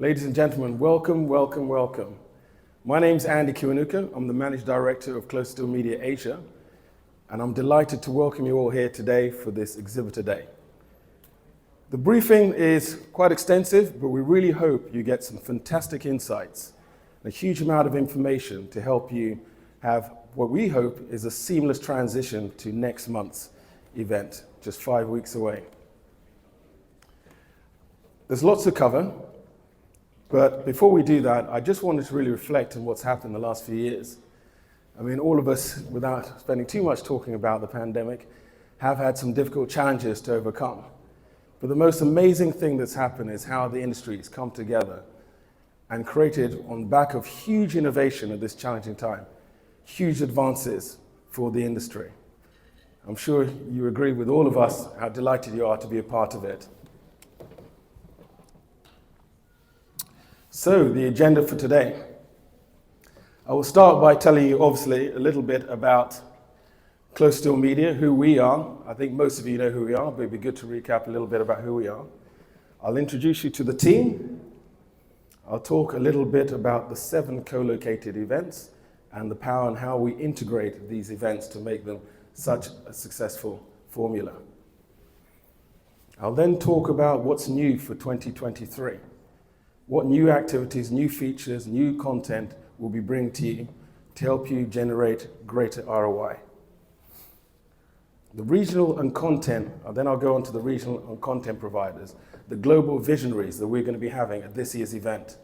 Ladies and gentlemen, welcome, welcome, welcome. My name's Andy Kiwanuka. I'm the Managing Director of Close Still Media Asia, and I'm delighted to welcome you all here today for this Exhibitor Day. The briefing is quite extensive, but we really hope you get some fantastic insights, a huge amount of information to help you have what we hope is a seamless transition to next month's event, just 5 weeks away. There's lots to cover. But before we do that, I just wanted to really reflect on what's happened in the last few years. I mean, all of us, without spending too much talking about the pandemic, have had some difficult challenges to overcome. But the most amazing thing that's happened is how the industry has come together and created, on the back of huge innovation at this challenging time, huge advances for the industry. I'm sure you agree with all of us how delighted you are to be a part of it. So, the agenda for today. I will start by telling you, obviously, a little bit about Close Still Media, who we are. I think most of you know who we are, but it'd be good to recap a little bit about who we are. I'll introduce you to the team. I'll talk a little bit about the 7 co-located events and the power and how we integrate these events to make them such a successful formula. I'll then talk about what's new for 2023. What new activities, new features, new content will be bringing to you to help you generate greater ROI. The regional and content, then I'll go on to the regional and content providers, the global visionaries that we're going to be having at this year's event.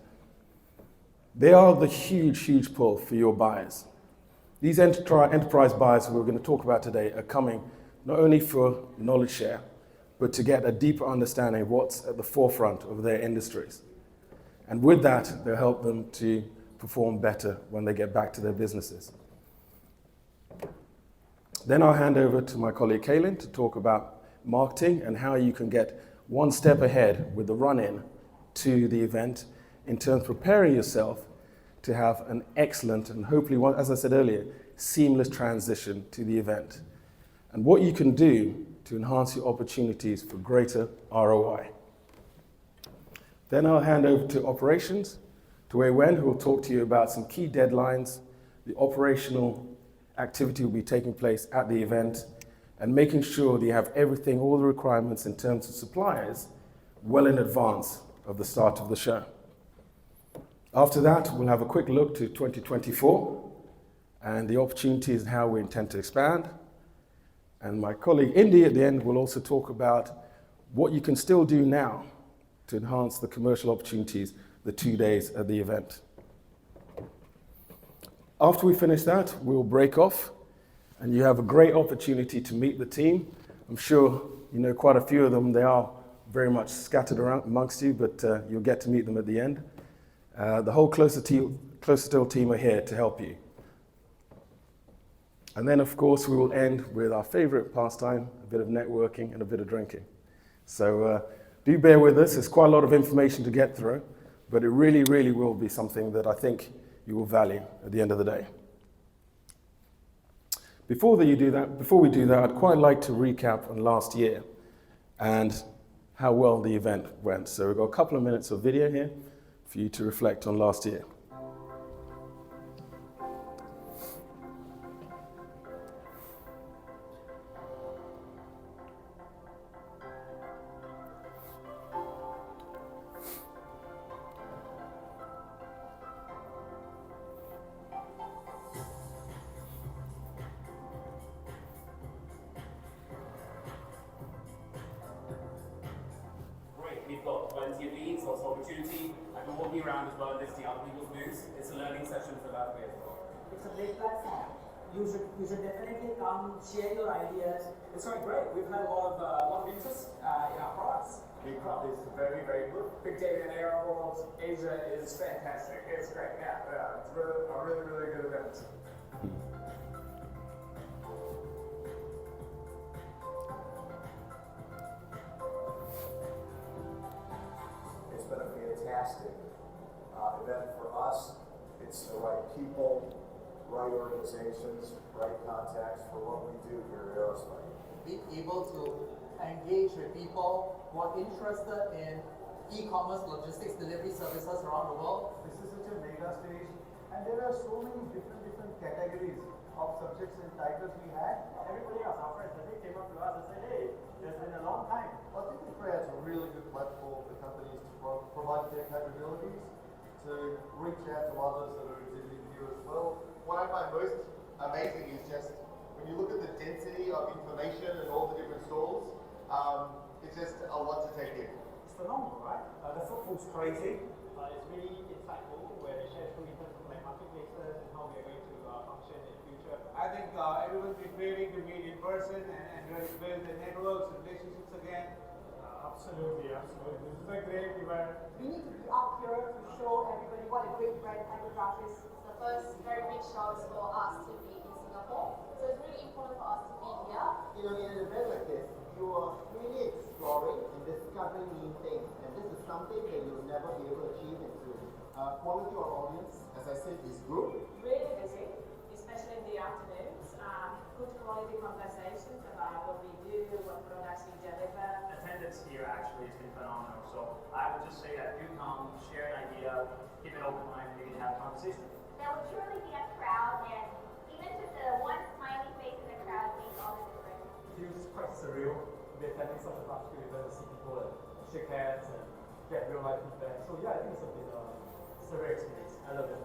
They are the huge, huge pull for your buyers. These enterprise buyers we're going to talk about today are coming not only for knowledge share, but to get a deeper understanding of what's at the forefront of their industries. And with that, they'll help them to perform better when they get back to their businesses. Then I'll hand over to my colleague Kaylin to talk about marketing and how you can get one step ahead with the run-in to the event in terms of preparing yourself to have an excellent and hopefully, as I said earlier, seamless transition to the event. And what you can do to enhance your opportunities for greater ROI. Then I'll hand over to operations, to Wei Wen, who will talk to you about some key deadlines, the operational activity will be taking place at the event, and making sure that you have everything, all the requirements in terms of suppliers, well in advance of the start of the show. After that, we'll have a quick look to 2024 and the opportunities and how we intend to expand. And my colleague Indy at the end will also talk about what you can still do now to enhance the commercial opportunities the 2 days at the event. After we finish that, we'll break off and you have a great opportunity to meet the team. I'm sure you know quite a few of them. They are very much scattered around amongst you, but you'll get to meet them at the end. The whole Closer Still team are here to help you. And then, of course, we will end with our favorite pastime, a bit of networking and a bit of drinking. So do bear with us. There's quite a lot of information to get through, but it really, really will be something that I think you will value at the end of the day. Before we do that, I'd quite like to recap on last year and how well the event went. So we've got a couple of minutes of video here for you to reflect on last year. We've got plenty of leads, lots of opportunity. I've been walking around as well, visiting other people's booths. It's a learning session for that way. It's a big platform. You should definitely come share your ideas. It's going great. We've had a lot of interest in our products. Big crowd is very, very good. Big data and AI world. Asia is fantastic. It's great. Yeah. It's really, a really, really good event. It's been a fantastic event for us. It's the right people, right organizations, right contacts for what we do here at Aerospace. Be able to engage with people who are interested in e-commerce logistics delivery services around the world. This is such a mega stage, and there are so many different categories of subjects and titles we had. Everybody else, our friends, they came up to us and said, hey, it's been a long time. Well, I think it creates a really good platform for companies to provide their capabilities, to reach out to others that are exhibiting here as well. What I find most amazing is just when you look at the density of information and all the different stalls, it's just a lot to take in. It's phenomenal, right? The footfall's crazy. It's really insightful where they share through in terms of like marketplaces and how we are going to function in the future. I think everyone's been craving to meet in person and really build their networks and relationships again. Absolutely. This is a great event. We need to be up here to show everybody what a great brand Typograph is. It's the first very big show for us to be in Singapore, so it's really important for us to be here. You know, in an event like this, you are really exploring and discovering new things, and this is something that you'll never be able to achieve in Zoom. Quality of audience, as I said, is good. Really busy, especially in the afternoons. Good quality conversations about what we do, what products we deliver. Attendance here actually has been phenomenal. So I would just say that do come, share an idea, keep an open mind, and we can have a conversation. There will truly be a crowd, and even just the one smiley face in the crowd makes all the difference. It feels quite surreal to be attending such a large scale event and see people and shake hands and get real life feedback. So yeah, I think it's a rare experience. I love it.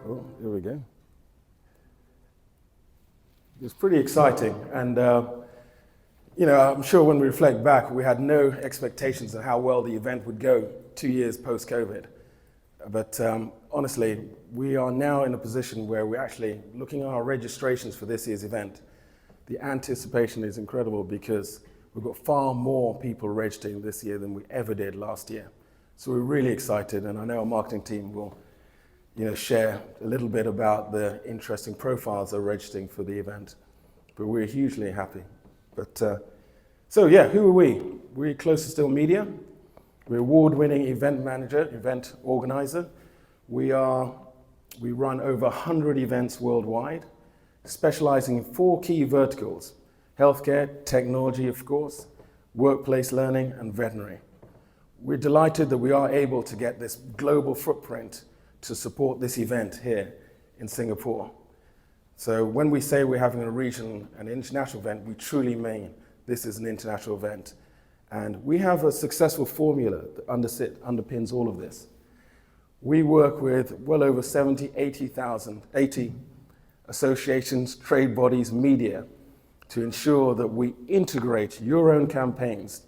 Oh, here we go. It was pretty exciting, and I'm sure when we reflect back, we had no expectations of how well the event would go 2 years post-COVID. But honestly, we are now in a position where we're actually looking at our registrations for this year's event. The anticipation is incredible because we've got far more people registering this year than we ever did last year. So we're really excited, and I know our marketing team will share a little bit about the interesting profiles they're registering for the event. But we're hugely happy. But who are we? We're Closer Still Media. We're award-winning event manager, event organizer. We run over 100 events worldwide, specializing in 4 key verticals: healthcare, technology, of course, workplace learning, and veterinary. We're delighted that we are able to get this global footprint to support this event here in Singapore. So when we say we're having a regional and international event, we truly mean this is an international event. And we have a successful formula that underpins all of this. We work with well over 80 associations, trade bodies, media, to ensure that we integrate your own campaigns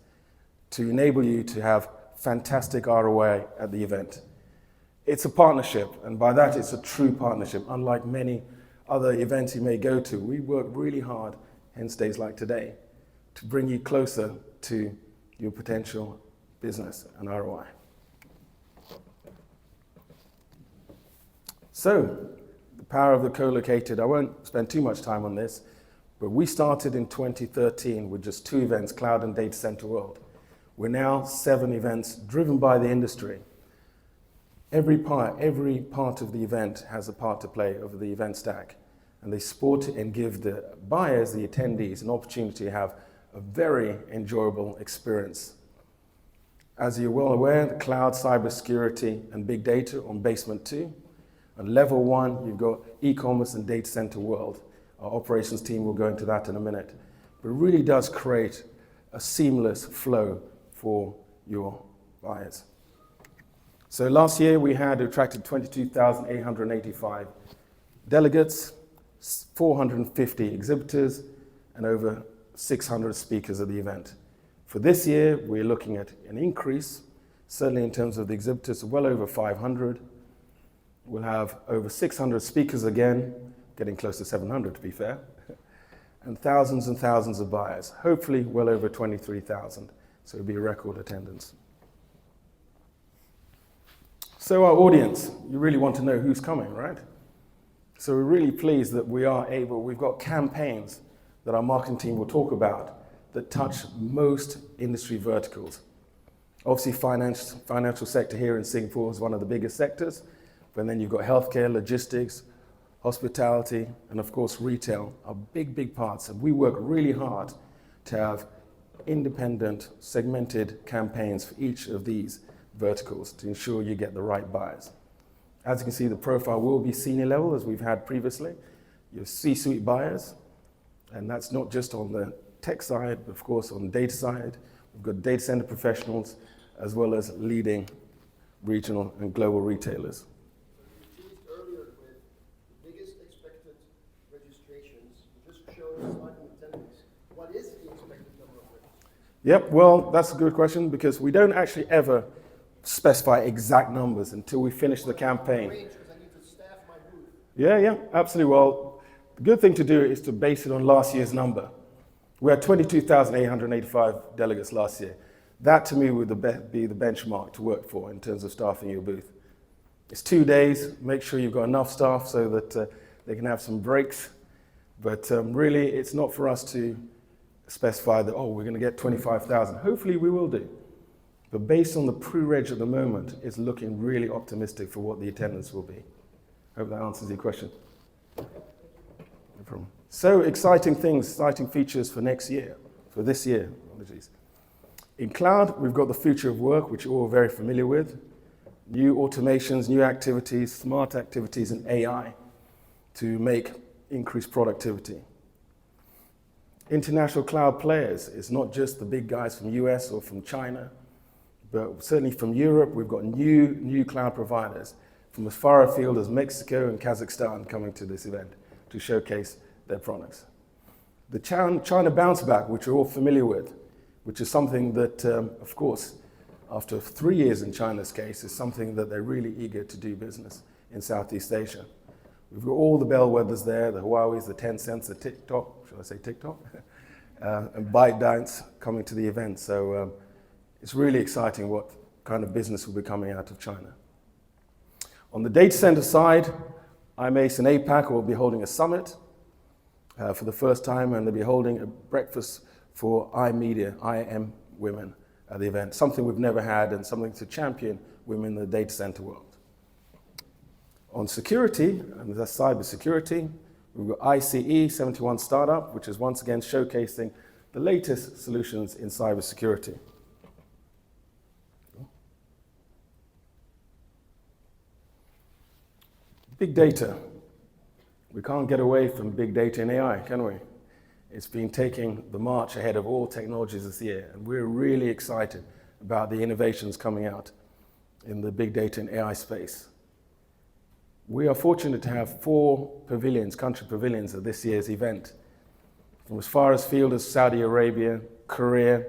to enable you to have fantastic ROI at the event. It's a partnership, and by that it's a true partnership. Unlike many other events you may go to, we work really hard, hence days like today, to bring you closer to your potential business and ROI. So, the power of the co-located, I won't spend too much time on this, but we started in 2013 with just 2 events, Cloud and Data Center World. We're now 7 events driven by the industry. Every part of the event has a part to play over the event stack, and they support and give the buyers, the attendees, an opportunity to have a very enjoyable experience. As you're well aware, the cloud, cybersecurity, and big data on basement 2. On level 1, you've got e-commerce and data center world. Our operations team will go into that in a minute. But it really does create a seamless flow for your buyers. So last year we had attracted 22,885 delegates, 450 exhibitors, and over 600 speakers at the event. For this year, we're looking at an increase, certainly in terms of the exhibitors, well over 500. We'll have over 600 speakers again, getting close to 700 to be fair, and thousands of buyers, hopefully well over 23,000. So it'll be a record attendance. So our audience, you really want to know who's coming, right? So we're really pleased that we've got campaigns that our marketing team will talk about that touch most industry verticals. Obviously, financial sector here in Singapore is one of the biggest sectors, but then you've got healthcare, logistics, hospitality, and of course retail are big, big parts. And we work really hard to have independent, segmented campaigns for each of these verticals to ensure you get the right buyers. As you can see, the profile will be senior level as we've had previously. Your C-suite buyers, and that's not just on the tech side, but of course on the data side. We've got data center professionals as well as leading regional and global retailers. You teased earlier with the biggest expected registrations, just showing slide attendance. What is the expected number of registrations? Yep, well, that's a good question because we don't actually ever specify exact numbers until we finish the campaign. Because I need to staff my booth. Yeah, absolutely. Well, the good thing to do is to base it on last year's number. We had 22,885 delegates last year. That to me would be the benchmark to work for in terms of staffing your booth. It's 2 days, make sure you've got enough staff so that they can have some breaks. But really, it's not for us to specify that, oh, we're going to get 25,000. Hopefully we will do. But based on the pre-reg at the moment, it's looking really optimistic for what the attendance will be. Hope that answers your question. No problem. So exciting things, exciting features for next year, for this year, apologies. In cloud, we've got the future of work, which you're all very familiar with. New automations, new activities, smart activities, and AI to make increased productivity. International cloud players, it's not just the big guys from US or from China, but certainly from Europe, we've got new cloud providers from as far afield as Mexico and Kazakhstan coming to this event to showcase their products. The China bounce back, which you're all familiar with, which is something that, of course, after 3 years in China's case, is something that they're really eager to do business in Southeast Asia. We've got all the bellwethers there, the Huawei's, the Tencents, the TikTok, should I say TikTok? And ByteDance coming to the event. So it's really exciting what kind of business will be coming out of China. On the data center side, IMACE and APAC will be holding a summit for the first time, and they'll be holding a breakfast for iMedia, IM women at the event, something we've never had and something to champion women in the data center world. On security, and that's cyber security, we've got ICE 71 Startup, which is once again showcasing the latest solutions in cyber security. Big data. We can't get away from big data and AI, can we? It's been taking the march ahead of all technologies this year, and we're really excited about the innovations coming out in the big data and AI space. We are fortunate to have 4 pavilions, country pavilions at this year's event, from as far afield as Saudi Arabia, Korea,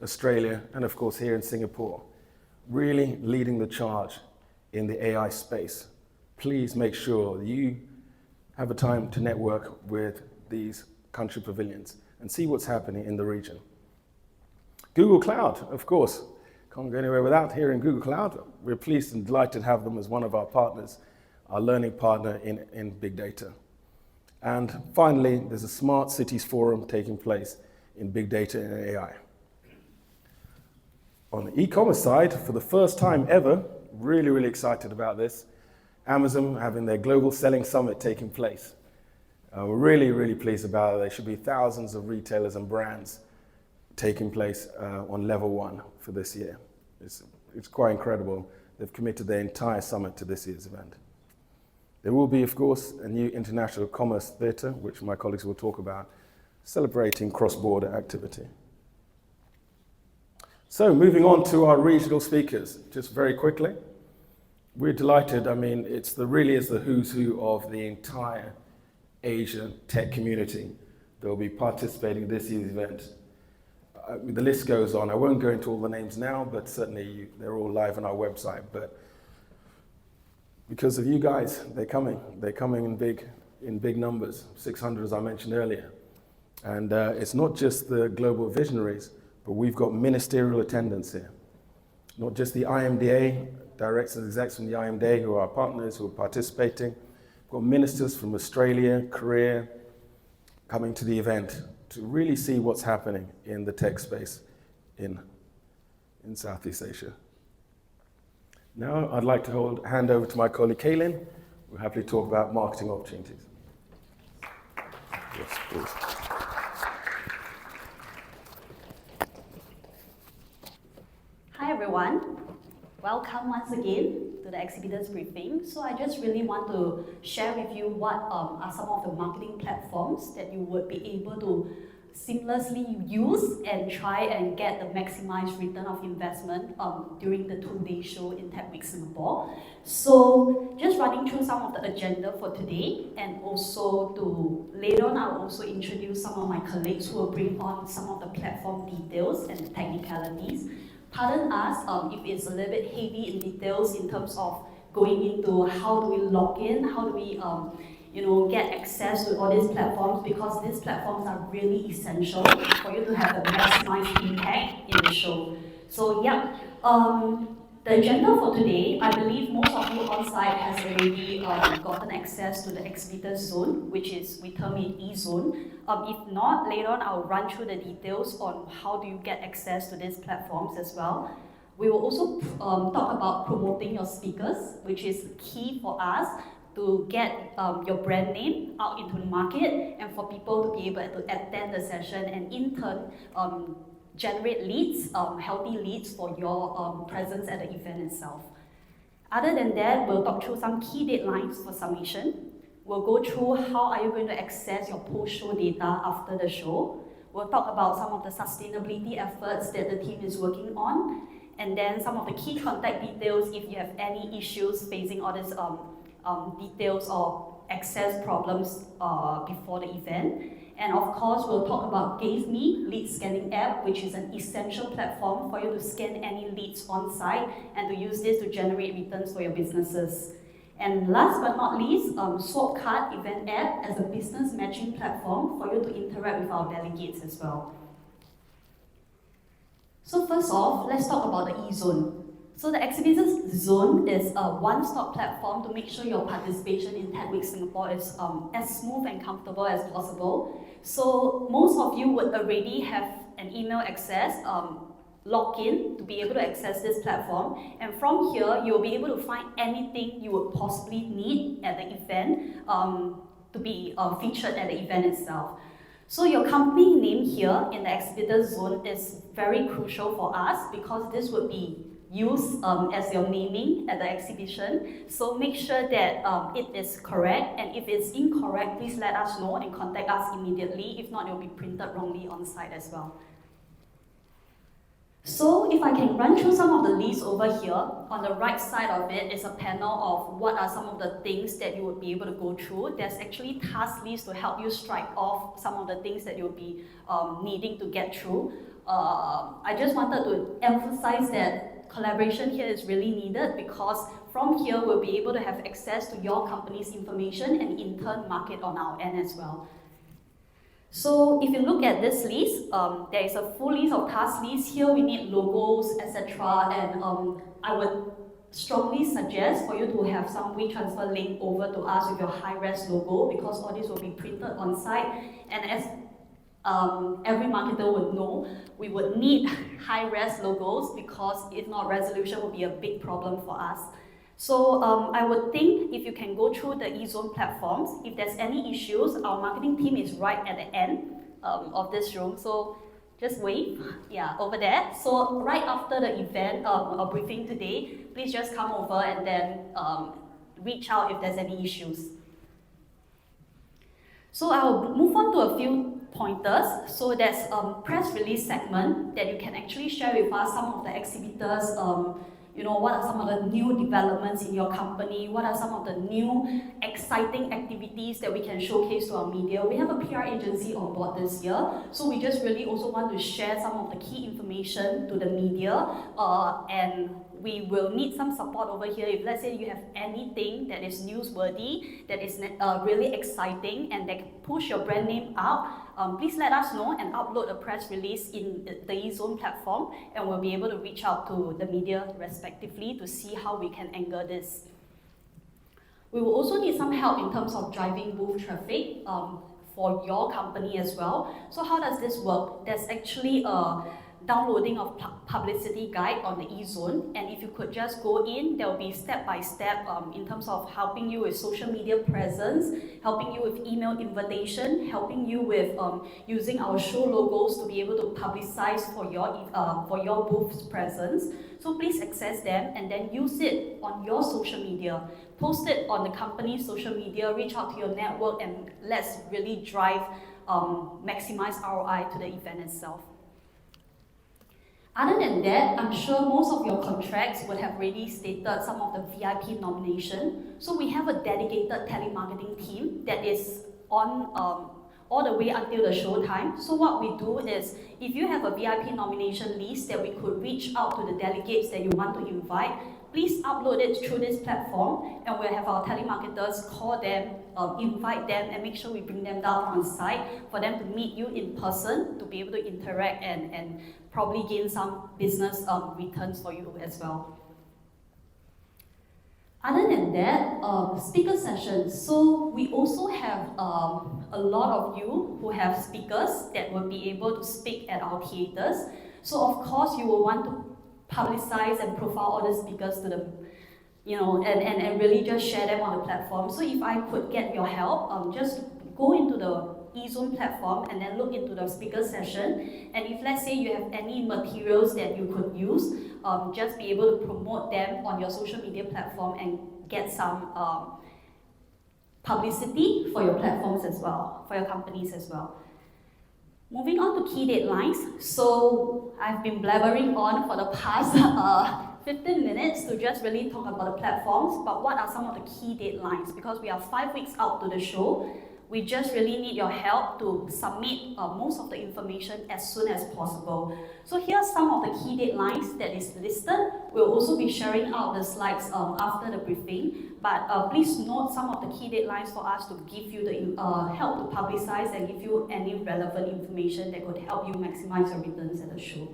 Australia, and of course here in Singapore, really leading the charge in the AI space. Please make sure you have a time to network with these country pavilions and see what's happening in the region. Google Cloud, of course, can't go anywhere without hearing Google Cloud. We're pleased and delighted to have them as one of our partners, our learning partner in big data. And finally, there's a Smart Cities Forum taking place in big data and AI. On the e-commerce side, for the first time ever, really excited about this, Amazon having their Global Selling Summit taking place. We're really pleased about it. There should be thousands of retailers and brands taking place on level 1 for this year. It's quite incredible. They've committed their entire summit to this year's event. There will be, of course, a new international commerce theatre, which my colleagues will talk about, celebrating cross-border activity. So moving on to our regional speakers, just very quickly. We're delighted. I mean, really is the who's who of the entire Asian tech community that will be participating in this year's event. The list goes on. I won't go into all the names now, but certainly they're all live on our website. But because of you guys, they're coming. They're coming in big numbers, 600 as I mentioned earlier. And it's not just the global visionaries, but we've got ministerial attendance here. Not just the IMDA, directors and execs from the IMDA who are our partners who are participating. We've got ministers from Australia, Korea, coming to the event to really see what's happening in the tech space in Southeast Asia. Now I'd like to hand over to my colleague Kaylin, We'll happily talk about marketing opportunities. Yes, please. Hi everyone, welcome once again to the Exhibitor's briefing. So I just really want to share with you what are some of the marketing platforms that you would be able to seamlessly use and try and get the maximized return of investment during the 2-day show in Tech Week Singapore. So just running through some of the agenda for today, and also to later on I'll also introduce some of my colleagues who will bring on some of the platform details and technicalities. Pardon us if it's a little bit heavy in details in terms of going into how do we log in, how do we get access to all these platforms, because these platforms are really essential for you to have a maximized impact in the show. So yeah, the agenda for today, I believe most of you on site has already gotten access to the Exhibitor zone, which is, we term it E-zone. If not, later on I'll run through the details on how do you get access to these platforms as well. We will also talk about promoting your speakers, which is key for us to get your brand name out into the market and for people to be able to attend the session and in turn generate leads, healthy leads for your presence at the event itself. Other than that, we'll talk through some key deadlines for submission. We'll go through how are you going to access your post-show data after the show. We'll talk about some of the sustainability efforts that the team is working on, and then some of the key contact details if you have any issues facing all these details or access problems before the event. And of course, we'll talk about GaveMe lead scanning app, which is an essential platform for you to scan any leads on site and to use this to generate returns for your businesses. And last but not least, Swapcard event app as a business matching platform for you to interact with our delegates as well. So first off, let's talk about the E-zone. So the Exhibitor's zone is a one-stop platform to make sure your participation in Tech Week Singapore is as smooth and comfortable as possible. So most of you would already have an email access, login to be able to access this platform. And from here, you'll be able to find anything you would possibly need at the event to be featured at the event itself. So your company name here in the Exhibitor zone is very crucial for us because this would be used as your naming at the exhibition. So make sure that it is correct, and if it's incorrect, please let us know and contact us immediately. If not, it will be printed wrongly on site as well. So if I can run through some of the lists over here, on the right side of it is a panel of what are some of the things that you would be able to go through. There's actually task lists to help you strike off some of the things that you'll be needing to get through. I just wanted to emphasize that collaboration here is really needed because from here we'll be able to have access to your company's information and in turn market on our end as well. So if you look at this list, there is a full list of task lists. Here we need logos, etc. And I would strongly suggest for you to have some WeTransfer link over to us with your high-res logo because all this will be printed on site. And as every marketer would know, we would need high-res logos because if not, resolution will be a big problem for us. So I would think if you can go through the E-zone platforms, if there's any issues, our marketing team is right at the end of this room. So just wait, yeah, over there. So right after the event or briefing today, please just come over and then reach out if there's any issues. So I'll move on to a few pointers. So there's a press release segment that you can actually share with us some of the exhibitors, what are some of the new developments in your company? What are some of the new exciting activities that we can showcase to our media? We have a PR agency on board this year, so we just really also want to share some of the key information to the media, and we will need some support over here. If let's say you have anything that is newsworthy, that is really exciting, and that can push your brand name up, please let us know and upload a press release in the E-zone platform, and we'll be able to reach out to the media respectively to see how we can angle this. We will also need some help in terms of driving booth traffic for your company as well. So how does this work? There's actually a downloading of publicity guide on the eZone, and if you could just go in, there will be step-by-step in terms of helping you with social media presence, helping you with email invitation, helping you with using our show logos to be able to publicize for your booth's presence. So please access them and then use it on your social media. Post it on the company's social media, reach out to your network, and let's really drive, maximize ROI to the event itself. Other than that, I'm sure most of your contracts would have already stated some of the VIP nomination. So we have a dedicated telemarketing team that is on all the way until the show time. So what we do is, if you have a VIP nomination list that we could reach out to the delegates that you want to invite, please upload it through this platform, and we'll have our telemarketers call them, invite them, and make sure we bring them down on site for them to meet you in person, to be able to interact and probably gain some business returns for you as well. Other than that, speaker sessions. So we also have a lot of you who have speakers that will be able to speak at our theaters. So of course you will want to publicize and profile all the speakers to them, and really just share them on the platform. So if I could get your help, just go into the eZone platform and then look into the speaker session. And if let's say you have any materials that you could use, just be able to promote them on your social media platform and get some publicity for your platforms as well, for your companies as well. Moving on to key deadlines. So I've been blabbering on for the past 15 minutes to just really talk about the platforms, but what are some of the key deadlines? Because we are 5 weeks out to the show, we just really need your help to submit most of the information as soon as possible. So here are some of the key deadlines that is listed. We'll also be sharing out the slides after the briefing, but please note some of the key deadlines for us to give you the help to publicize and give you any relevant information that could help you maximize your returns at the show.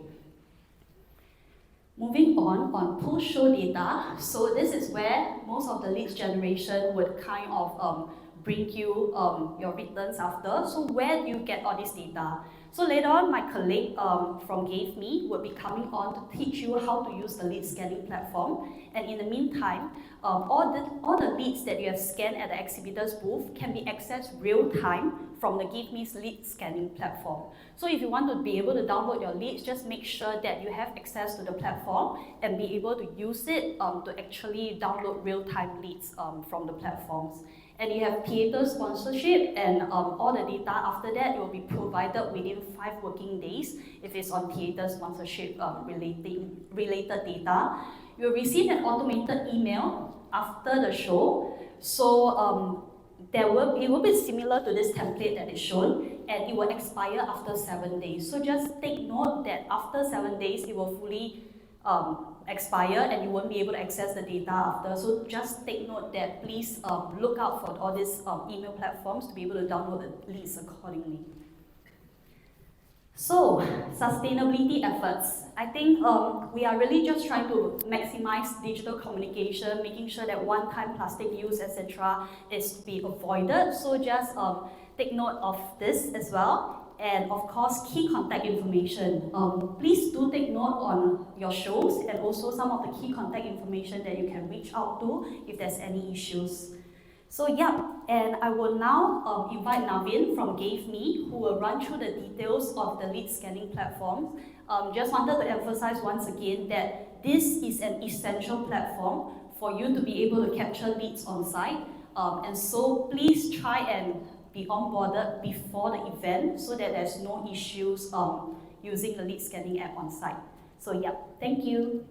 Moving on post-show data. So this is where most of the leads generation would kind of bring you your returns after. So where do you get all this data? So later on, my colleague from GaveMe will be coming on to teach you how to use the lead scanning platform. And in the meantime, all the leads that you have scanned at the exhibitor's booth can be accessed real time from the GaveMe's lead scanning platform. So if you want to be able to download your leads, just make sure that you have access to the platform and be able to use it to actually download real-time leads from the platforms. And you have theater sponsorship, and all the data after that will be provided within 5 working days if it's on theater sponsorship related data. You'll receive an automated email after the show. So it will be similar to this template that is shown, and it will expire after 7 days. So just take note that after 7 days, it will fully expire and you won't be able to access the data after. So just take note that please look out for all these email platforms to be able to download the leads accordingly. So, sustainability efforts. I think we are really just trying to maximize digital communication, making sure that one-time plastic use, etc. is to be avoided. So just take note of this as well. And of course, key contact information. Please do take note on your shows and also some of the key contact information that you can reach out to if there's any issues. So yeah, and I will now invite Navin from GaveMe, who will run through the details of the lead scanning platform. Just wanted to emphasize once again that this is an essential platform for you to be able to capture leads on site. And so please try and be onboarded before the event so that there's no issues using the lead scanning app on site. So yeah, thank you.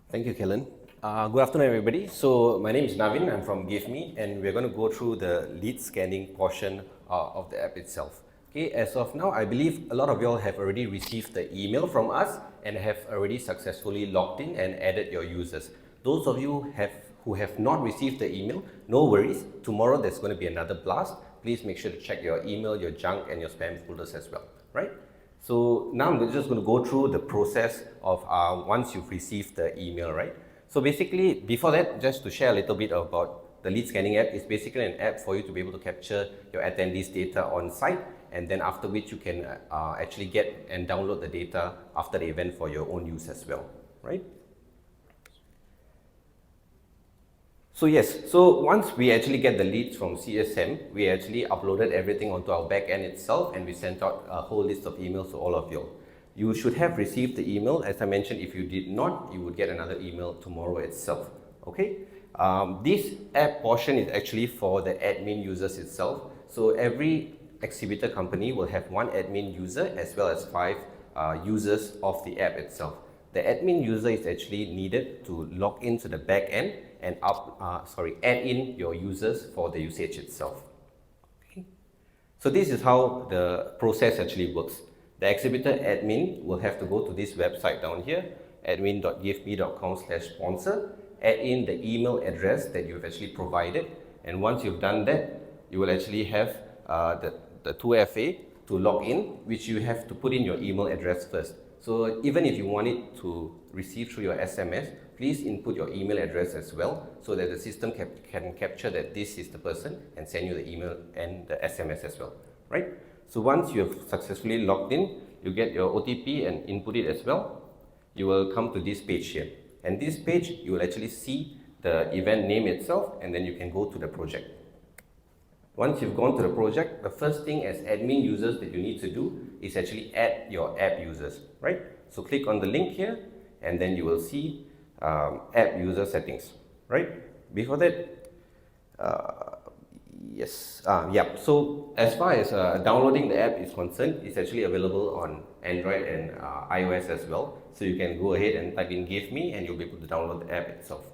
Thank you, Kellen. Good afternoon, everybody. So my name is Navin, I'm from GaveMe, and we're going to go through the lead scanning portion of the app itself. Okay, as of now, I believe a lot of you all have already received the email from us and have already successfully logged in and added your users. Those of you who have not received the email, no worries. Tomorrow there's going to be another blast. Please make sure to check your email, your junk, and your spam folders as well, right? So now I'm just going to go through the process of once you've received the email, right? So basically, before that, just to share a little bit about The lead scanning app is basically an app for you to be able to capture your attendees' data on site, and then after which you can actually get and download the data after the event for your own use as well, right? So yes, so once we actually get the leads from CSM, we actually uploaded everything onto our back end itself, and we sent out a whole list of emails to all of you. You should have received the email. As I mentioned, if you did not, you would get another email tomorrow itself, okay? This app portion is actually for the admin users itself. So every exhibitor company will have one admin user as well as 5 users of the app itself. The admin user is actually needed to log into the back end and add in your users for the usage itself. Okay. So this is how the process actually works. The exhibitor admin will have to go to this website down here, admin.giveme.com/sponsor, add in the email address that you've actually provided, and once you've done that, you will actually have the 2FA to log in, which you have to put in your email address first. So even if you want it to receive through your SMS, please input your email address as well, so that the system can capture that this is the person and send you the email and the SMS as well, right? So once you have successfully logged in, you get your OTP and input it as well. You will come to this page here, and this page you will actually see the event name itself, and then you can go to the project. Once you've gone to the project, the first thing as admin users that you need to do is actually add your app users, right? So click on the link here, and then you will see app user settings, right? Before that, so as far as downloading the app is concerned, it's actually available on Android and iOS as well. So you can go ahead and type in Give Me, and you'll be able to download the app itself.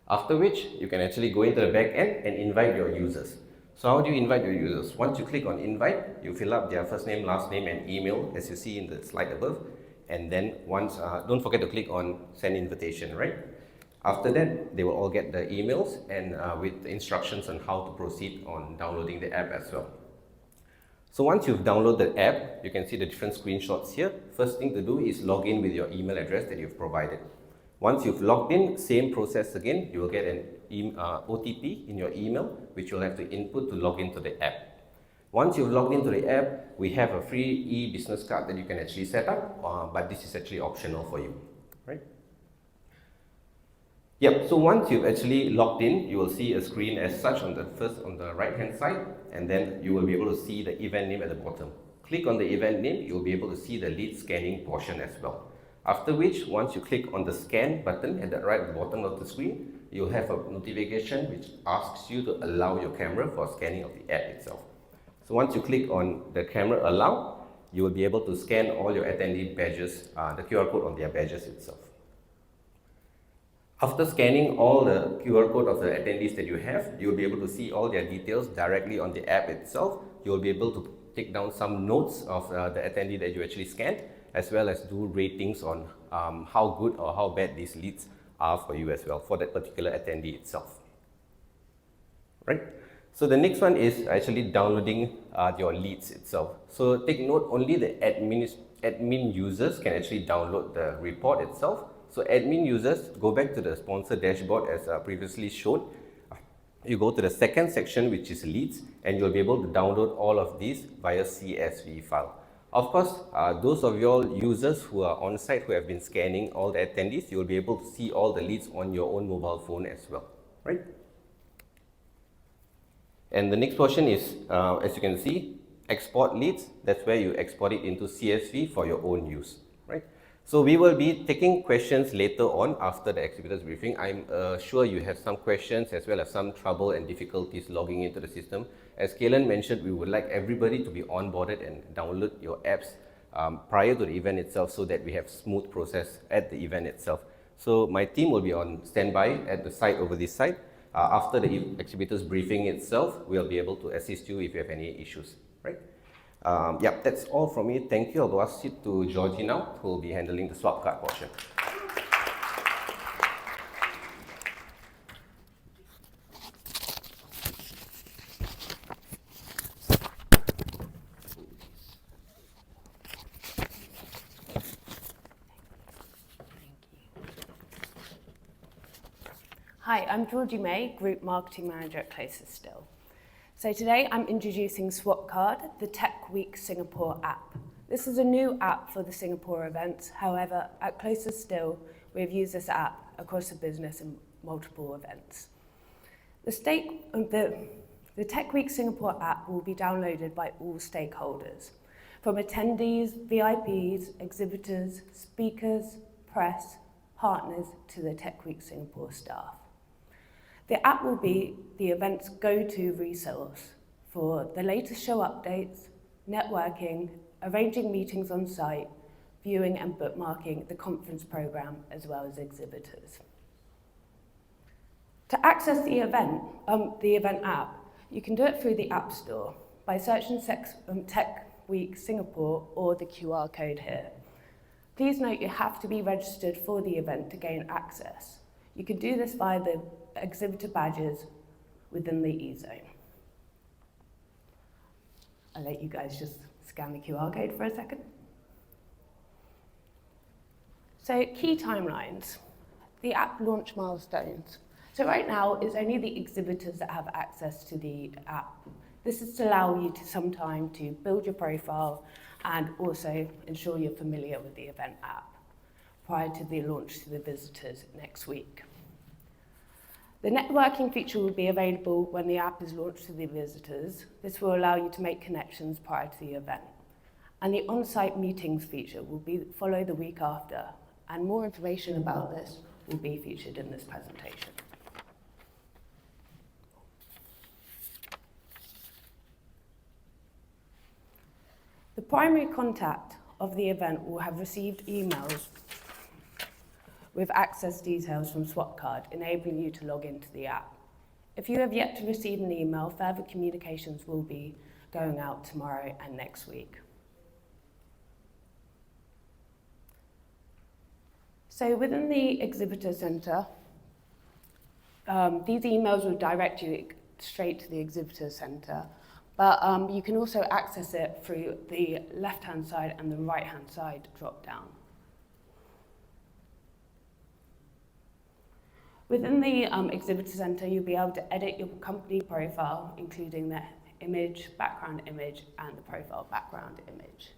After which, you can actually go into the back end and invite your users. So how do you invite your users? Once you click on invite, you fill up their first name, last name, and email, as you see in the slide above. And then once, don't forget to click on send invitation, right? After that, they will all get the emails and with the instructions on how to proceed on downloading the app as well. So once you've downloaded the app, you can see the different screenshots here. First thing to do is log in with your email address that you've provided. Once you've logged in, same process again, you will get an OTP in your email, which you'll have to input to log into the app. Once you've logged into the app, we have a free e-business card that you can actually set up, but this is actually optional for you, right? Yep, so once you've actually logged in, you will see a screen as such on the right hand side, and then you will be able to see the event name at the bottom. Click on the event name, you'll be able to see the lead scanning portion as well. After which, once you click on the scan button at the right bottom of the screen, you'll have a notification which asks you to allow your camera for scanning of the app itself. So once you click on the camera allow, you will be able to scan all your attendee badges, the QR code on their badges itself. After scanning all the QR code of the attendees that you have, you'll be able to see all their details directly on the app itself. You'll be able to take down some notes of the attendee that you actually scanned, as well as do ratings on how good or how bad these leads are for you as well, for that particular attendee itself, right? So the next one is actually downloading your leads itself. So take note, only the admin users can actually download the report itself. So admin users, go back to the sponsor dashboard as previously shown. You go to the second section, which is leads, and you'll be able to download all of these via CSV file. Of course, those of your users who are on site who have been scanning all the attendees, you'll be able to see all the leads on your own mobile phone as well, right? And the next portion is, as you can see, export leads. That's where you export it into CSV for your own use, right? So we will be taking questions later on after the exhibitor's briefing. I'm sure you have some questions as well as some trouble and difficulties logging into the system. As Kaylen mentioned, we would like everybody to be onboarded and download your apps prior to the event itself, so that we have smooth process at the event itself. So my team will be on standby at the site over this side. After the exhibitor's briefing itself, we'll be able to assist you if you have any issues, right? Yeah, that's all from me. Thank you. I'll pass it to Georgie now, who will be handling the swap card portion. Hi, I'm Georgie May, Group Marketing Manager at Closer Still. So today I'm introducing SwapCard, the Tech Week Singapore app. This is a new app for the Singapore events. However, at Closer Still, we've used this app across the business in multiple events. The Tech Week Singapore app will be downloaded by all stakeholders, from attendees, VIPs, exhibitors, speakers, press, partners to the Tech Week Singapore staff. The app will be the event's go-to resource for the latest show updates, networking, arranging meetings on site, viewing and bookmarking the conference program, as well as exhibitors. To access the event app, you can do it through the App Store by searching Tech Week Singapore or the QR code here. Please note you have to be registered for the event to gain access. You can do this via the exhibitor badges within the eZone. I'll let you guys just scan the QR code for a second. So, key timelines. The app launch milestones. So right now, it's only the exhibitors that have access to the app. This is to allow you to some time to build your profile and also ensure you're familiar with the event app prior to the launch to the visitors next week. The networking feature will be available when the app is launched to the visitors. This will allow you to make connections prior to the event. And the on-site meetings feature will follow the week after, and more information about this will be featured in this presentation. The primary contact of the event will have received emails with access details from SwapCard, enabling you to log into the app. If you have yet to receive an email, further communications will be going out tomorrow and next week. So within the Exhibitor Centre, these emails will direct you straight to the Exhibitor Centre, but you can also access it through the left-hand side and the right-hand side drop-down. Within the Exhibitor Centre, you'll be able to edit your company profile, including the image, background image, and the profile background image.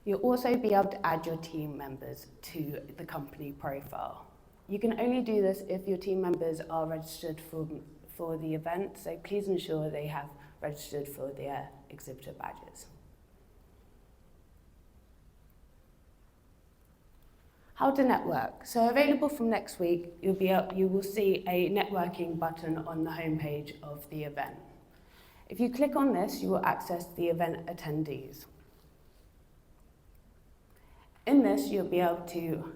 You'll also be able to add your team members to the company profile. You can only do this if your team members are registered for the event, so please ensure they have registered for their exhibitor badges. How to network. So available from next week, you will see a networking button on the homepage of the event. If you click on this, you will access the event attendees. In this, you'll be able to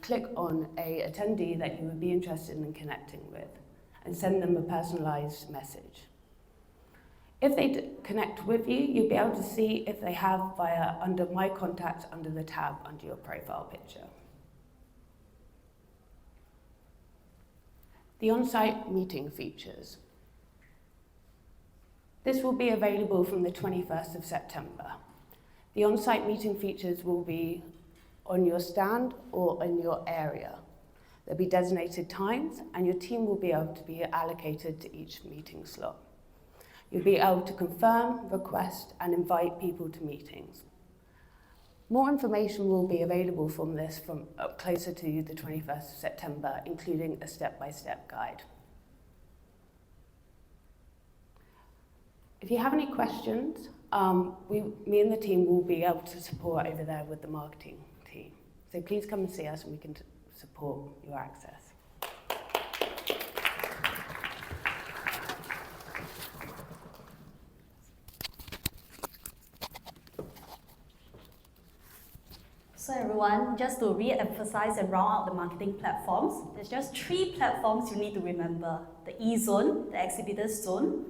click on an attendee that you would be interested in connecting with and send them a personalized message. If they connect with you, you'll be able to see if they have under My Contacts under the tab under your profile picture. The on-site meeting features. This will be available from the 21st of September. The on-site meeting features will be on your stand or in your area. There'll be designated times, and your team will be able to be allocated to each meeting slot. You'll be able to confirm, request, and invite people to meetings. More information will be available from this from closer to the 21st of September, including a step-by-step guide. If you have any questions, me and the team will be able to support over there with the marketing team. So please come and see us and we can support your access. So everyone, just to re-emphasize and round out the marketing platforms, there's just 3 platforms you need to remember. The eZone, the Exhibitor Zone,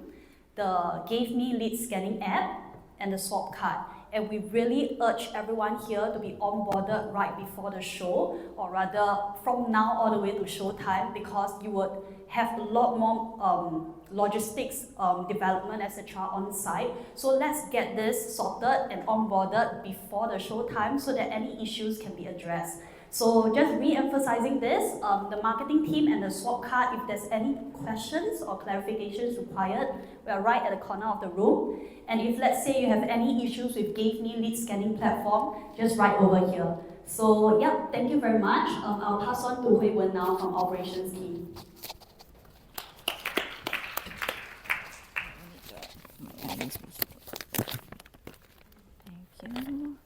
the Gave Me Lead Scanning app, and the SwapCard. And we really urge everyone here to be onboarded right before the show, or rather from now all the way to show time, because you would have a lot more logistics development, etc. on site. So let's get this sorted and onboarded before the show time so that any issues can be addressed. So just re-emphasizing this, the marketing team and the swap card, if there's any questions or clarifications required, we are right at the corner of the room. And if let's say you have any issues with Give Me lead scanning platform, just right over here. So yeah, thank you very much. I'll pass on to Hui Wen now from operations team. Thank you.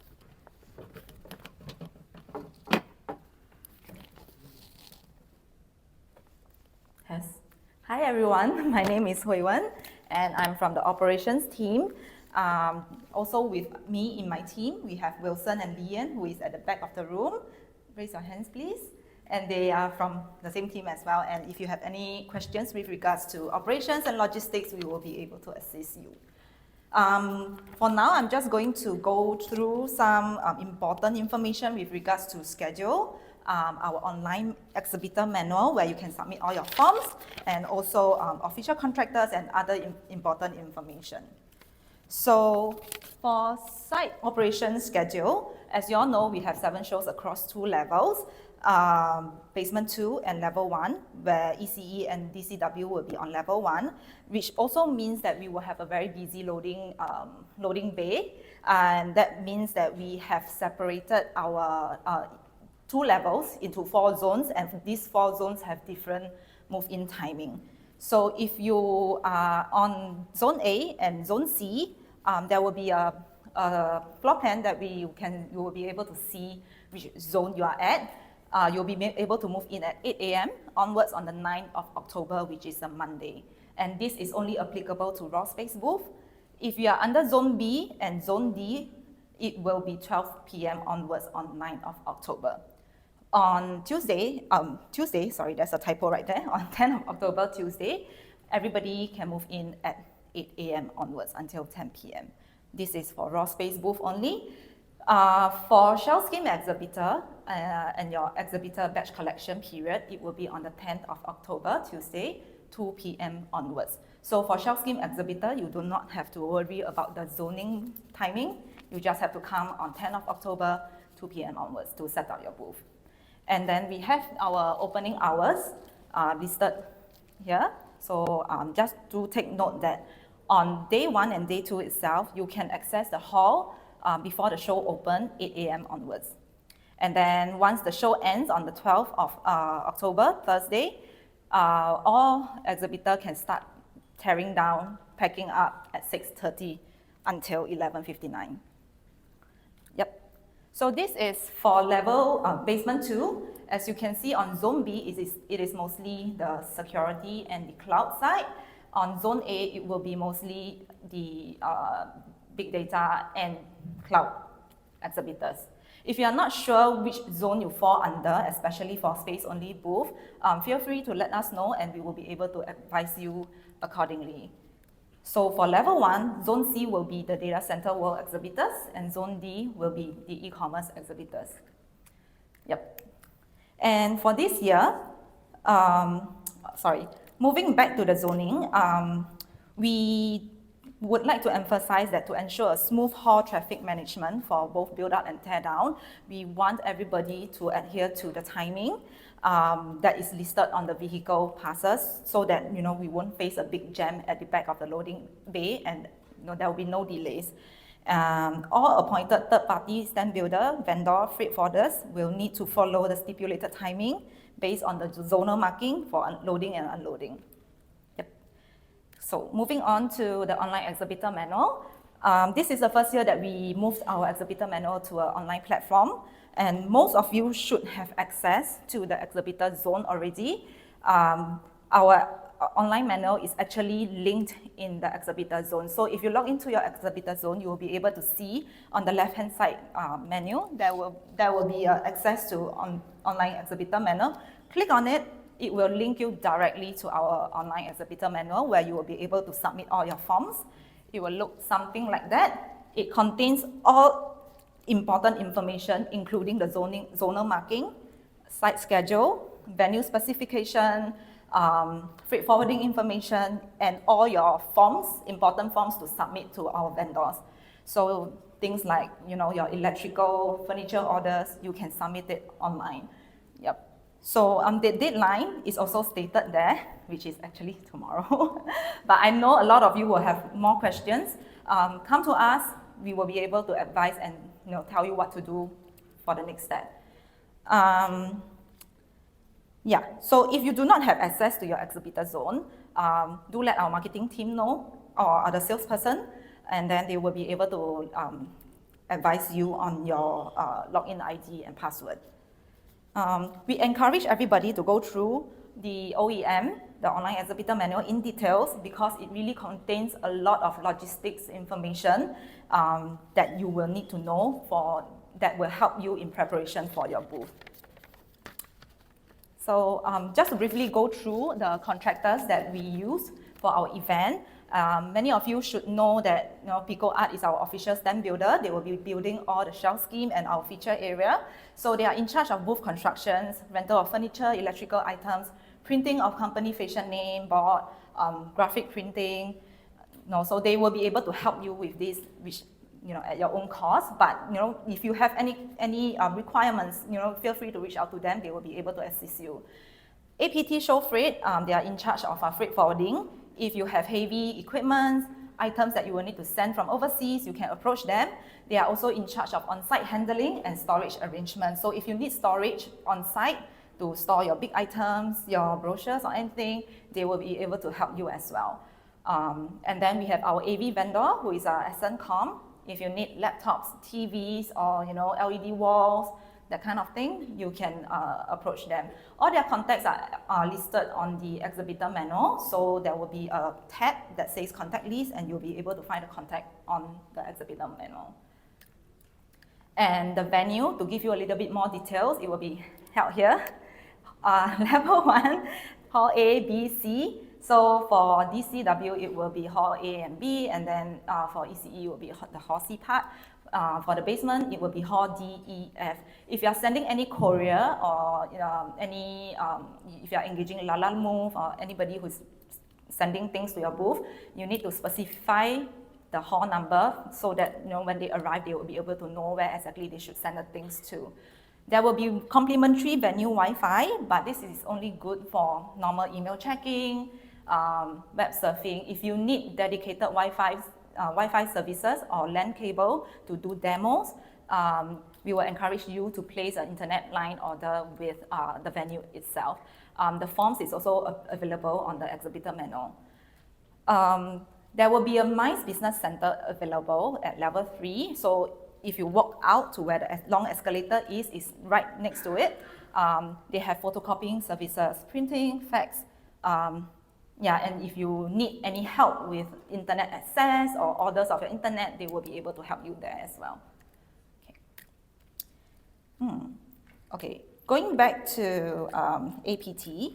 Yes. Hi everyone, my name is Hui Wen and I'm from the operations team. Also with me in my team, we have Wilson and Lian, who is at the back of the room. Raise your hands please. And they are from the same team as well. And if you have any questions with regards to operations and logistics, we will be able to assist you. For now, I'm just going to go through some important information with regards to schedule, our online exhibitor manual where you can submit all your forms, and also official contractors and other important information. So for site operation schedule, as you all know, we have 7 shows across 2 levels, basement 2 and level 1, where ECE and DCW will be on level 1, which also means that we will have a very busy loading bay, and that means that we have separated our 2 levels into 4 zones, and these 4 zones have different move-in timing. So if you are on Zone A and Zone C, there will be a floor plan that you will be able to see which zone you are at. You'll be able to move in at 8 a.m. onwards on the 9th of October, which is a Monday. And this is only applicable to raw space booth. If you are under Zone B and Zone D, it will be 12 p.m. onwards on 9th of October. On Tuesday, sorry, there's a typo right there. On 10th of October, Tuesday, everybody can move in at 8 a.m. onwards until 10 p.m. This is for raw space booth only. For shell scheme exhibitor and your exhibitor batch collection period, it will be on the 10th of October, Tuesday, 2 p.m. onwards. So for shell scheme exhibitor, you do not have to worry about the zoning timing. You just have to come on 10th of October, 2 p.m. onwards to set up your booth. And then we have our opening hours listed here. So just to take note that on day 1 and day 2 itself, you can access the hall before the show open, 8 a.m. onwards. And then once the show ends on the 12th of October, Thursday, all exhibitor can start tearing down, packing up at 6:30 until 11:59. Yep. So this is for level basement 2. As you can see on Zone B, it is mostly the security and the cloud side. On Zone A, it will be mostly the big data and cloud exhibitors. If you are not sure which zone you fall under, especially for space-only booth, feel free to let us know and we will be able to advise you accordingly. So for level 1, Zone C will be the data center world exhibitors and Zone D will be the e-commerce exhibitors. Yep. And for this year, moving back to the zoning, we would like to emphasize that to ensure a smooth hall traffic management for both build up and tear down, we want everybody to adhere to the timing that is listed on the vehicle passes so that we won't face a big jam at the back of the loading bay and there will be no delays. All appointed third-party stand builder, vendor, freight forwarders will need to follow the stipulated timing based on the zonal marking for loading and unloading. Yep. So moving on to the online exhibitor manual. This is the first year that we moved our exhibitor manual to an online platform, and most of you should have access to the exhibitor zone already. Our online manual is actually linked in the exhibitor zone. So if you log into your exhibitor zone, you will be able to see on the left-hand side menu, there will be access to online exhibitor manual. Click on it, it will link you directly to our online exhibitor manual where you will be able to submit all your forms. It will look something like that. It contains all important information, including the zonal marking, site schedule, venue specification, freight forwarding information, and all your forms, important forms to submit to our vendors. So things like, your electrical, furniture orders, you can submit it online. Yep. So the deadline is also stated there, which is actually tomorrow. But I know a lot of you will have more questions. Come to us, we will be able to advise and tell you what to do for the next step. Yeah, so if you do not have access to your exhibitor zone, do let our marketing team know, or the salesperson, and then they will be able to advise you on your login ID and password. We encourage everybody to go through the OEM, the Online Exhibitor Manual, in details, because it really contains a lot of logistics information that you will need to know that will help you in preparation for your booth. So just to briefly go through the contractors that we use for our event. Many of you should know that Pico Art is our official stand builder. They will be building all the shelf scheme and our feature area. So they are in charge of booth constructions, rental of furniture, electrical items, printing of company fashion name, board, graphic printing. So they will be able to help you with this, which at your own cost. But if you have any requirements, feel free to reach out to them. They will be able to assist you. APT Show Freight, they are in charge of our freight forwarding. If you have heavy equipment, items that you will need to send from overseas, you can approach them. They are also in charge of on-site handling and storage arrangements. So if you need storage on-site to store your big items, your brochures or anything, they will be able to help you as well. And then we have our AV vendor, who is SNCom. If you need laptops, TVs, or LED walls, that kind of thing, you can approach them. All their contacts are listed on the exhibitor manual, so there will be a tab that says contact list, and you'll be able to find the contact on the exhibitor manual. And the venue, to give you a little bit more details, it will be held here. Level 1, Hall A, B, C. So for DCW, it will be Hall A and B, and then for ECE, it will be the Hall C part. For the basement, it will be Hall D, E, F. If you are sending any courier or if you are engaging Lala Move or anybody who's sending things to your booth, you need to specify the hall number so that when they arrive, they will be able to know where exactly they should send the things to. There will be complimentary venue Wi-Fi, but this is only good for normal email checking, web surfing. If you need dedicated Wi-Fi services or LAN cable to do demos, we will encourage you to place an internet line order with the venue itself. The forms is also available on the exhibitor manual. There will be a MICE Business Center available at level 3. So if you walk out to where the long escalator is right next to it. They have photocopying services, printing, fax. And if you need any help with internet access or orders of your internet, they will be able to help you there as well. Okay, going back to APT.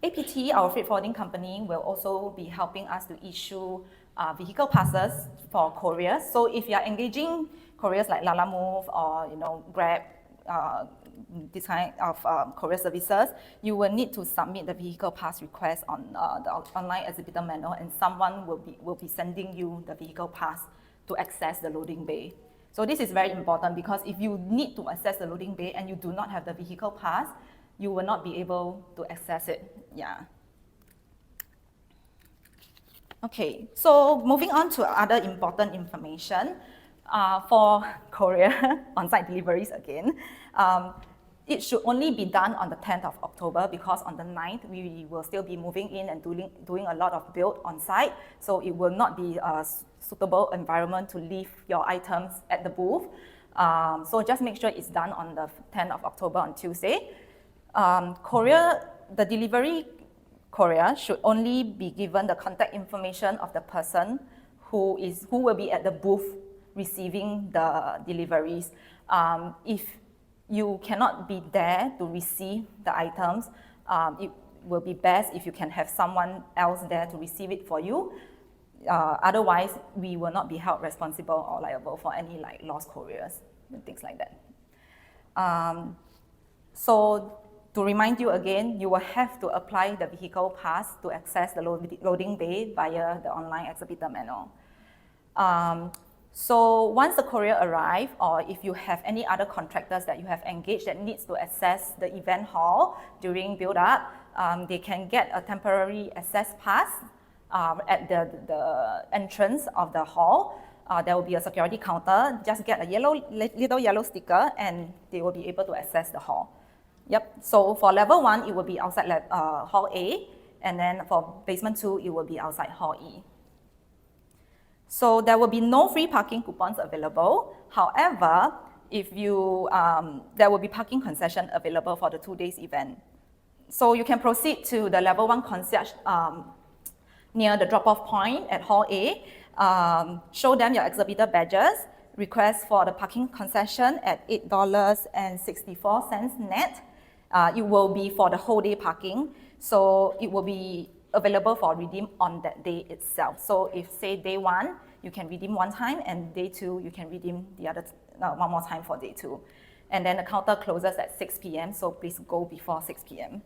APT, our freight forwarding company, will also be helping us to issue vehicle passes for couriers. So if you are engaging couriers like Lala Move or Grab, this kind of courier services, you will need to submit the vehicle pass request on the online exhibitor manual, and someone will be sending you the vehicle pass to access the loading bay. So this is very important, because if you need to access the loading bay and you do not have the vehicle pass, you will not be able to access it. Okay, so moving on to other important information. For courier on-site deliveries again, it should only be done on the 10th of October, because on the 9th, we will still be moving in and doing a lot of build on-site, so it will not be a suitable environment to leave your items at the booth. So just make sure it's done on the 10th of October on Tuesday. The delivery courier should only be given the contact information of the person who will be at the booth receiving the deliveries. If you cannot be there to receive the items, it will be best if you can have someone else there to receive it for you. Otherwise, we will not be held responsible or liable for any lost couriers and things like that. So To remind you again, you will have to apply the vehicle pass to access the loading bay via the online exhibitor manual. So once the courier arrives, or if you have any other contractors that you have engaged that needs to access the event hall during build-up, they can get a temporary access pass at the entrance of the hall. There will be a security counter. Just get a little yellow sticker and they will be able to access the hall. Yep, so for level 1, it will be outside hall A, and then for basement 2, it will be outside hall E. So there will be no free parking coupons available. However, if you, there will be parking concession available for the 2 days event. So you can proceed to the level 1 concierge near the drop-off point at hall A, show them your exhibitor badges, request for the parking concession at $8.64 net. It will be for the whole day parking, so it will be available for redeem on that day itself. So if say day 1, you can redeem 1 time, and day 2, you can redeem the other 1 more time for day 2. And then the counter closes at 6 p.m., so please go before 6 p.m.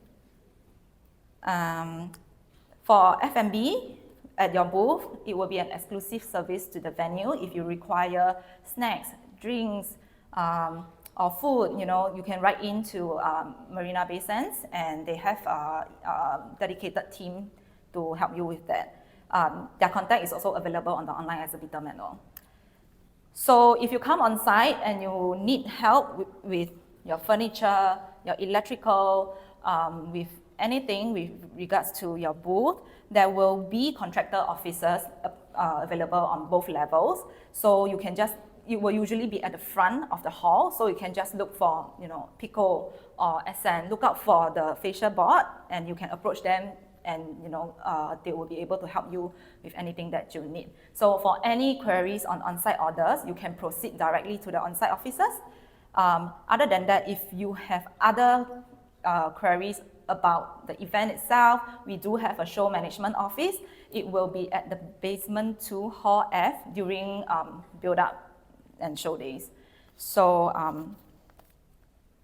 For F&B, at your booth, it will be an exclusive service to the venue. If you require snacks, drinks, or food, you know, you can write into Marina Bay Sands, and they have a dedicated team to help you with that. Their contact is also available on the online exhibitor manual. So if you come on site and you need help with your furniture, your electrical, with anything with regards to your booth, there will be contractor officers available on both levels. So you can just, it will usually be at the front of the hall, so you can just look for, you know, Pico or SN, look out for the fascia board, and you can approach them, and you know, they will be able to help you with anything that you need. So for any queries on on-site orders, you can proceed directly to the on-site officers. Other than that, if you have other queries about the event itself, we do have a show management office. It will be at the basement 2 hall F during build-up and show days. So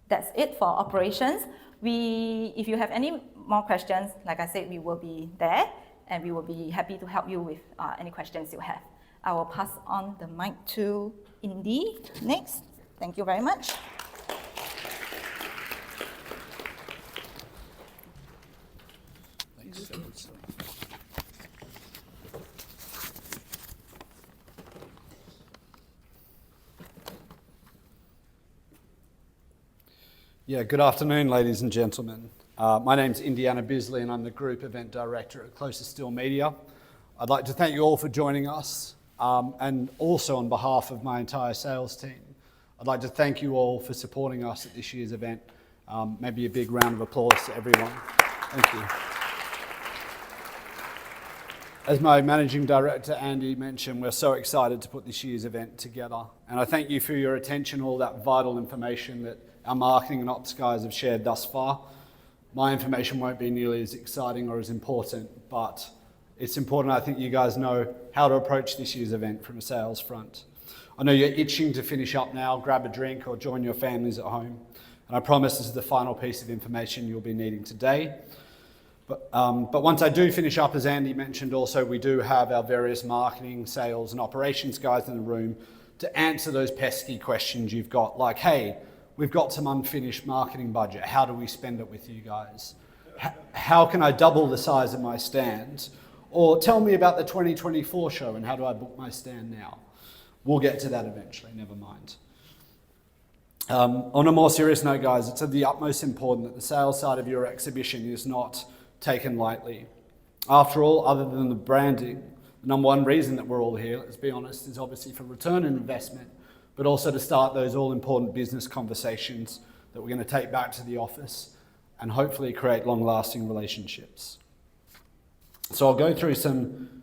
that's it for operations. If you have any more questions, like I said, we will be there, and we will be happy to help you with any questions you have. I will pass on the mic to Indy next. Thank you very much. Thanks. Yeah, good afternoon, ladies and gentlemen. My name's Indiana Bisley, and I'm the Group Event Director at Closest Still Media. I'd like to thank you all for joining us, and also on behalf of my entire sales team, I'd like to thank you all for supporting us at this year's event. Maybe a big round of applause to everyone. Thank you. As my Managing Director, Andy, mentioned, we're so excited to put this year's event together. And I thank you for your attention, all that vital information that our marketing and ops guys have shared thus far. My information won't be nearly as exciting or as important, but it's important, I think, you guys know how to approach this year's event from a sales front. I know you're itching to finish up now, grab a drink or join your families at home. And I promise this is the final piece of information you'll be needing today. But once I do finish up, as Andy mentioned also, we do have our various marketing, sales and operations guys in the room to answer those pesky questions you've got, like, hey, we've got some unfinished marketing budget. How do we spend it with you guys? How can I double the size of my stand? Or tell me about the 2024 show and how do I book my stand now? We'll get to that eventually, never mind. On a more serious note, guys, it's of the utmost important that the sales side of your exhibition is not taken lightly. After all, other than the branding, the number one reason that we're all here, let's be honest, is obviously for return on investment, but also to start those all-important business conversations that we're going to take back to the office and hopefully create long-lasting relationships. So I'll go through some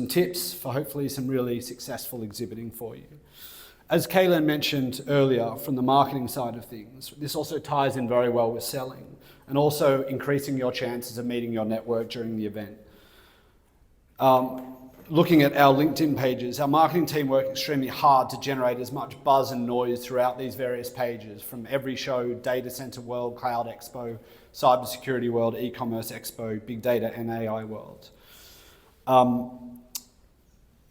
tips for hopefully some really successful exhibiting for you. As Kaylin mentioned earlier, from the marketing side of things, this also ties in very well with selling and also increasing your chances of meeting your network during the event. looking at our LinkedIn pages, our marketing team work extremely hard to generate as much buzz and noise throughout these various pages, from every show, Data Center World, Cloud Expo, Cybersecurity World, eCommerce Expo, Big Data and AI World.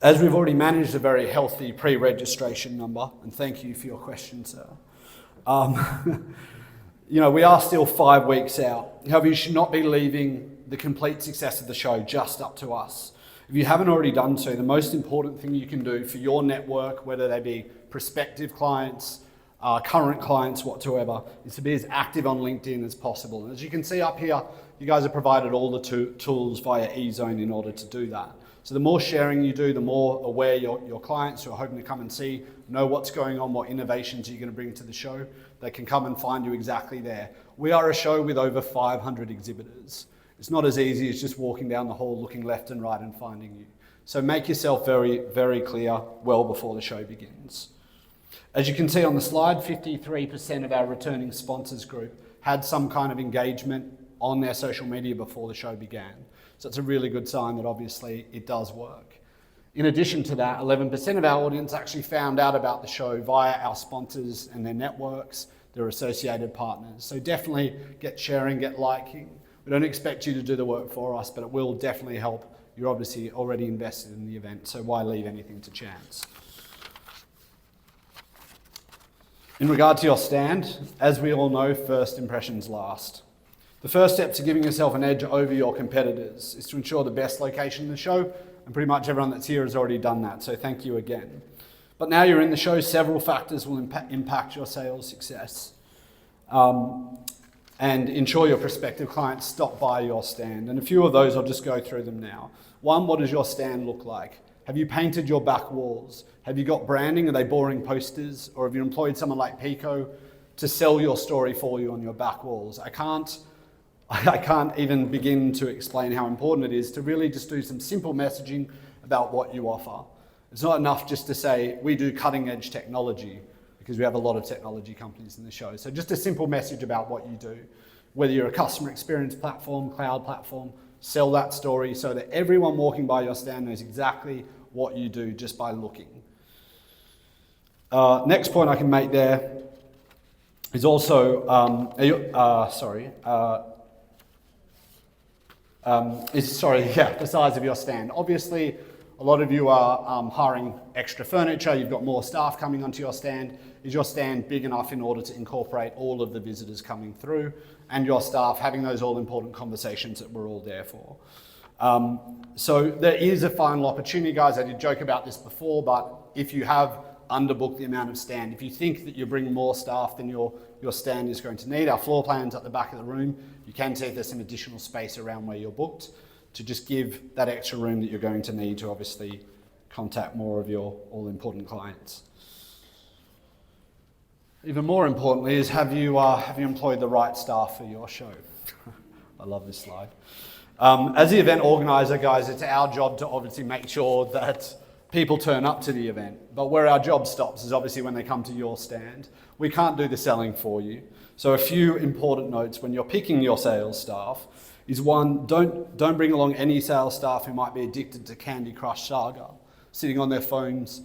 As we've already managed a very healthy pre-registration number, and thank you for your question, sir. We are still 5 weeks out. However, you should not be leaving the complete success of the show just up to us. If you haven't already done so, the most important thing you can do for your network, whether they be prospective clients, current clients, whatsoever, is to be as active on LinkedIn as possible. And as you can see up here, you guys have provided all the tools via eZone in order to do that. So the more sharing you do, the more aware your clients who are hoping to come and see, know what's going on, what innovations you're going to bring to the show, they can come and find you exactly there. We are a show with over 500 exhibitors. It's not as easy as just walking down the hall, looking left and right and finding you. So make yourself very, very clear well before the show begins. As you can see on the slide, 53% of our returning sponsors group had some kind of engagement on their social media before the show began. So it's a really good sign that obviously it does work. In addition to that, 11% of our audience actually found out about the show via our sponsors and their networks, their associated partners. So definitely get sharing, get liking. We don't expect you to do the work for us, but it will definitely help. You're obviously already invested in the event, so why leave anything to chance? In regard to your stand, as we all know, first impressions last. The first step to giving yourself an edge over your competitors is to ensure the best location in the show, and pretty much everyone that's here has already done that, so thank you again. But now you're in the show, several factors will impact your sales success. And ensure your prospective clients stop by your stand. And a few of those, I'll just go through them now. One, what does your stand look like? Have you painted your back walls? Have you got branding? Are they boring posters? Or have you employed someone like Pico to sell your story for you on your back walls? I can't even begin to explain how important it is to really just do some simple messaging about what you offer. It's not enough just to say, we do cutting edge technology, because we have a lot of technology companies in the show. So just a simple message about what you do. Whether you're a customer experience platform, cloud platform, sell that story so that everyone walking by your stand knows exactly what you do just by looking. Next point I can make there is also, the size of your stand. Obviously, a lot of you are hiring extra furniture, you've got more staff coming onto your stand. Is your stand big enough in order to incorporate all of the visitors coming through and your staff having those all-important conversations that we're all there for? So there is a final opportunity, guys. I did joke about this before, but if you have underbooked the amount of stand, if you think that you're bringing more staff than your stand is going to need, our floor plan's at the back of the room. You can see if there's some additional space around where you're booked to just give that extra room that you're going to need to obviously contact more of your all-important clients. Even more importantly is have you employed the right staff for your show? I love this slide. As the event organizer, guys, it's our job to obviously make sure that people turn up to the event. But where our job stops is obviously when they come to your stand. We can't do the selling for you. So a few important notes when you're picking your sales staff is one, don't bring along any sales staff who might be addicted to Candy Crush Saga, sitting on their phones,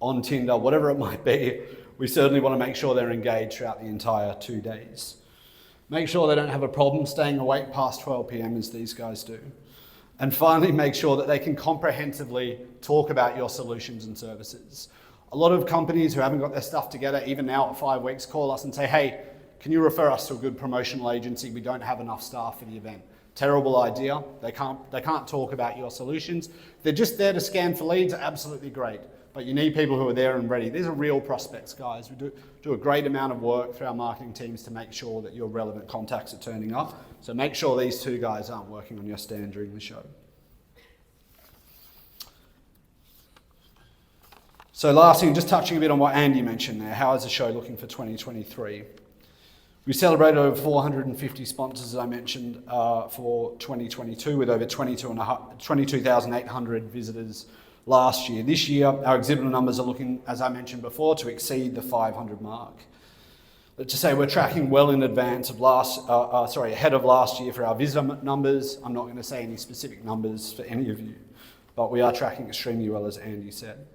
on Tinder, whatever it might be. We certainly want to make sure they're engaged throughout the entire 2 days. Make sure they don't have a problem staying awake past 12 p.m. as these guys do. And finally, make sure that they can comprehensively talk about your solutions and services. A lot of companies who haven't got their stuff together, even now at 5 weeks, call us and say, hey, can you refer us to a good promotional agency? We don't have enough staff for the event. Terrible idea. They can't talk about your solutions. They're just there to scan for leads, absolutely great. But you need people who are there and ready. These are real prospects, guys. We do a great amount of work through our marketing teams to make sure that your relevant contacts are turning up. So make sure these two guys aren't working on your stand during the show. So last thing, just touching a bit on what Andy mentioned there. How is the show looking for 2023? We celebrated over 450 sponsors, as I mentioned, for 2022 with over 22,800 visitors last year. This year, our exhibitor numbers are looking, as I mentioned before, to exceed the 500 mark. Let's just say we're tracking well in advance of ahead of last year for our visitor numbers. I'm not going to say any specific numbers for any of you. but we are tracking extremely well, as Andy said.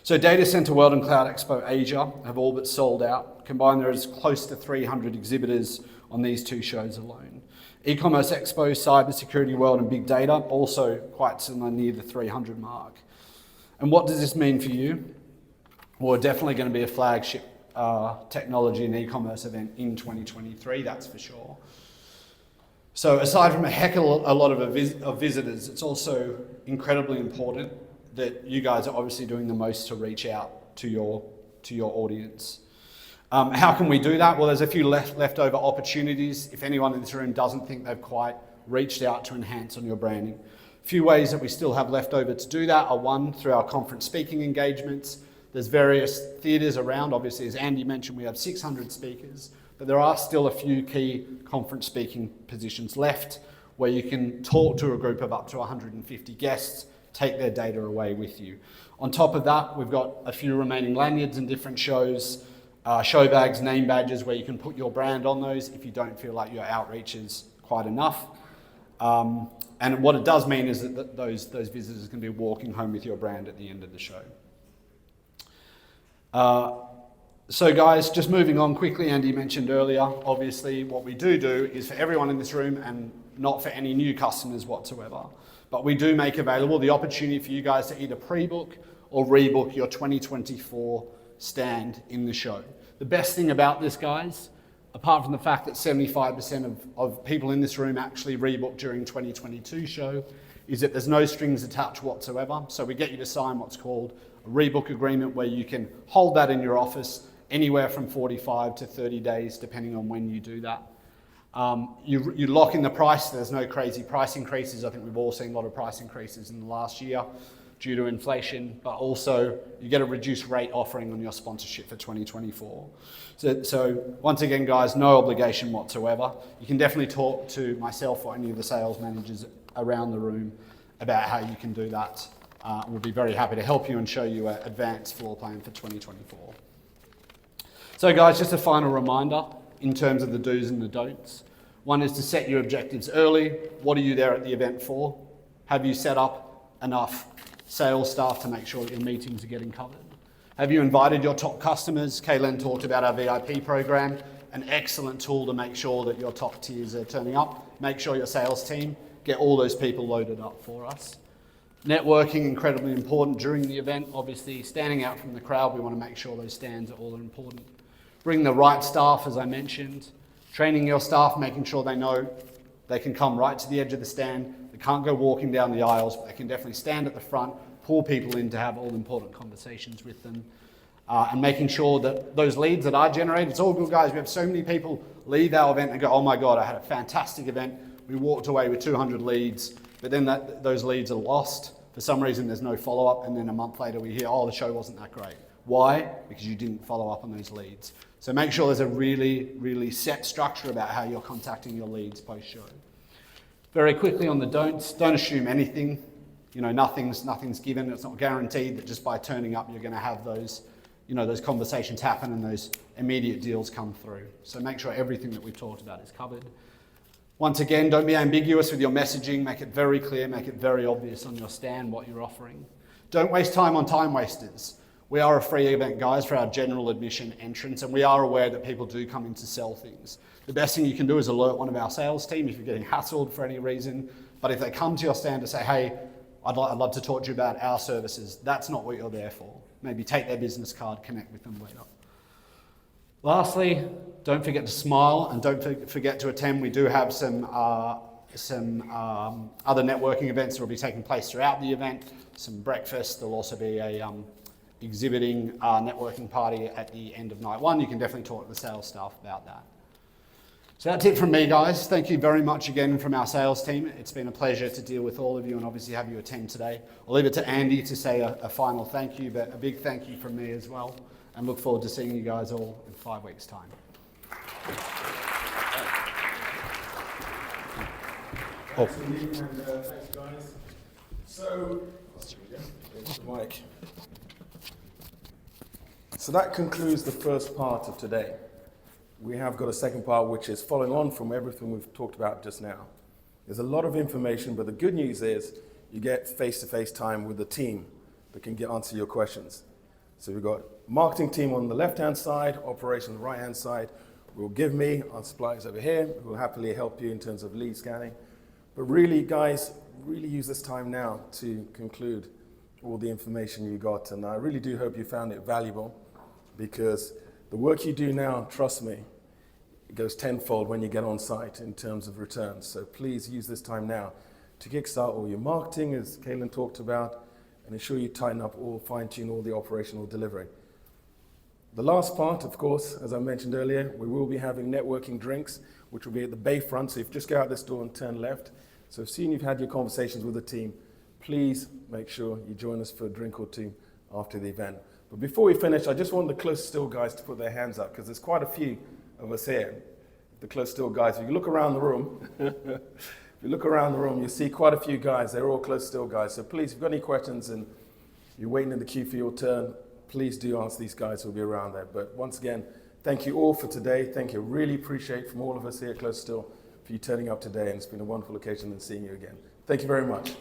So Data Center World and Cloud Expo Asia have all but sold out. Combined, there is close to 300 exhibitors on these two shows alone. E-commerce Expo, Cybersecurity World and Big Data, also quite similar, near the 300 mark. And what does this mean for you? Well, we're definitely going to be a flagship technology and e-commerce event in 2023, that's for sure. So aside from a heck of a lot of visitors, it's also incredibly important that you guys are obviously doing the most to reach out to your audience. How can we do that? Well, there's a few leftover opportunities. If anyone in this room doesn't think they've quite reached out to enhance on your branding. A few ways that we still have left over to do that are, one, through our conference speaking engagements. There's various theatres around. Obviously, as Andy mentioned, we have 600 speakers, but there are still a few key conference speaking positions left where you can talk to a group of up to 150 guests, take their data away with you. On top of that, we've got a few remaining lanyards in different shows, show bags, name badges where you can put your brand on those if you don't feel like your outreach is quite enough. And what it does mean is that those visitors can be walking home with your brand at the end of the show. So guys, just moving on quickly, Andy mentioned earlier, obviously what we do is for everyone in this room and not for any new customers whatsoever. But we do make available the opportunity for you guys to either pre-book or rebook your 2024 stand in the show. The best thing about this, guys, apart from the fact that 75% of people in this room actually rebook during 2022 show, is that there's no strings attached whatsoever. So we get you to sign what's called a rebook agreement where you can hold that in your office anywhere from 45 to 30 days, depending on when you do that. You lock in the price. There's no crazy price increases. I think we've all seen a lot of price increases in the last year due to inflation, but also you get a reduced rate offering on your sponsorship for 2024. So once again, guys, no obligation whatsoever. You can definitely talk to myself or any of the sales managers around the room about how you can do that. We'll be very happy to help you and show you an advanced floor plan for 2024. So guys, just a final reminder in terms of the do's and the don'ts. One is to set your objectives early. What are you there at the event for? Have you set up enough sales staff to make sure that your meetings are getting covered? Have you invited your top customers? Kaylin talked about our VIP program, an excellent tool to make sure that your top tiers are turning up. Make sure your sales team get all those people loaded up for us. Networking, incredibly important during the event. Obviously, standing out from the crowd, we want to make sure those stands are all important. Bring the right staff, as I mentioned. Training your staff, making sure they know they can come right to the edge of the stand. They can't go walking down the aisles, but they can definitely stand at the front, pull people in to have all important conversations with them. And making sure that those leads that are generated, it's all good, guys. We have so many people leave our event and go, oh my God, I had a fantastic event. We walked away with 200 leads, but then those leads are lost. For some reason, there's no follow-up, and then a month later we hear, oh, the show wasn't that great. Why? Because you didn't follow up on those leads. So make sure there's a really, really set structure about how you're contacting your leads post-show. Very quickly on the don'ts, don't assume anything. You know, nothing's given. It's not guaranteed that just by turning up you're going to have those, those conversations happen and those immediate deals come through. So make sure everything that we've talked about is covered. Once again, don't be ambiguous with your messaging. Make it very clear, make it very obvious on your stand what you're offering. Don't waste time on time wasters. We are a free event, guys, for our general admission entrance, and we are aware that people do come in to sell things. The best thing you can do is alert one of our sales team if you're getting hassled for any reason. But if they come to your stand to say, hey, I'd love to talk to you about our services, that's not what you're there for. Maybe take their business card, connect with them later. Lastly, don't forget to smile and don't forget to attend. We do have some other networking events that will be taking place throughout the event. Some breakfast. There'll also be a exhibiting networking party at the end of night one. You can definitely talk to the sales staff about that. So that's it from me, guys. Thank you very much again from our sales team. It's been a pleasure to deal with all of you and obviously have you attend today. I'll leave it to Andy to say a final thank you, but a big thank you from me as well. And look forward to seeing you guys all in 5 weeks' time. Thanks, Andy, and thanks, guys. So, there's the mic. So that concludes the first part of today. We have got a second part which is following on from everything we've talked about just now. There's a lot of information, but the good news is you get face-to-face time with the team that can answer your questions. So we've got marketing team on the left-hand side, operations right-hand side. Will give me, our suppliers over here, who will happily help you in terms of lead scanning. But really, guys, really use this time now to conclude all the information you got. And I really do hope you found it valuable, because the work you do now, trust me, it goes tenfold when you get on site in terms of returns. So please use this time now to kickstart all your marketing, as Kaylin talked about, and ensure you tighten up all, fine-tune all the operational delivery. The last part, of course, as I mentioned earlier, we will be having networking drinks, which will be at the bay front. So if you just go out this door and turn left. So as soon as you've had your conversations with the team, please make sure you join us for a drink or two after the event. But before we finish, I just want the close still guys to put their hands up, because there's quite a few of us here. The close still guys, if you look around the room, you see quite a few guys. They're all close still guys. So please, if you've got any questions and you're waiting in the queue for your turn, please do ask these guys who'll be around there. But once again, thank you all for today. Thank you. Really appreciate from all of us here at Close Still for you turning up today. And it's been a wonderful occasion and seeing you again. Thank you very much.